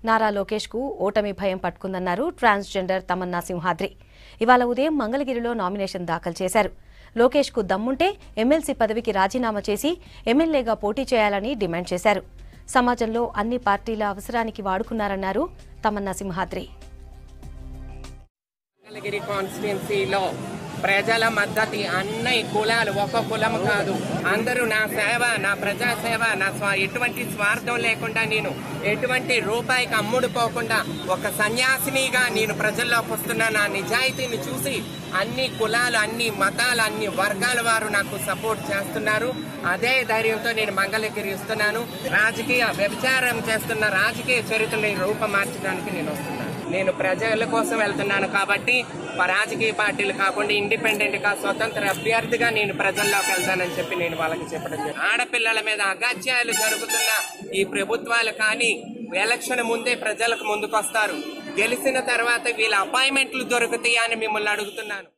నారా లోకేష్కు ఓటమి భయం పట్టుకుందన్నారు ట్రాన్స్జెండర్ తమన్నా సింహాద్రి. ఇవాళ ఉదయం మంగళగిరిలో నామినేషన్ దాఖలు చేశారు. లోకేష్కు దమ్ముంటే ఎమ్మెల్సీ పదవికి రాజీనామా చేసి ఎమ్మెల్యేగా పోటీ చేయాలని డిమాండ్ చేశారు. సమాజంలో అన్ని పార్టీల అవసరానికి వాడుకున్నారన్నారు తమన్నా సింహాద్రి. మంగళగిరి కాన్స్టిట్యున్సీలో ప్రజల మద్దతు అన్ని కులాలు, ఒక కులం కాదు, అందరూ నా సేవ, నా ప్రజా సేవ, ఎటువంటి స్వార్థం లేకుండా నేను ఎటువంటి రూపాయికి అమ్ముడుపోకుండా ఒక సన్యాసినిగా నేను ప్రజల్లోకి వస్తున్నా. నా నిజాయితీని చూసి అన్ని కులాలు, అన్ని మతాలు, అన్ని వర్గాల వారు నాకు సపోర్ట్ చేస్తున్నారు. అదే ధైర్యంతో నేను మంగళగిరి ఇస్తున్నాను. రాజకీయ వ్యభిచారం చేస్తున్న రాజకీయ చరిత్రని రూపమార్చడానికి నేను వస్తున్నాను. నేను ప్రజల కోసం వెళ్తున్నాను కాబట్టి రాజకీయ పార్టీలు కాకుండా ఇండిపెండెంట్ గా స్వతంత్ర అభ్యర్థిగా నేను ప్రజల్లోకి వెళ్తానని చెప్పి నేను వాళ్ళకి చెప్పడం జరిగింది. ఆడపిల్లల మీద అగాత్యాలు జరుగుతున్న ఈ ప్రభుత్వాలు కానీ ఎలక్షన్ ముందే ప్రజలకు ముందుకొస్తారు. గెలిచిన తర్వాత వీళ్ళ అపాయింట్మెంట్లు దొరుకుతాయని మిమ్మల్ని అడుగుతున్నాను.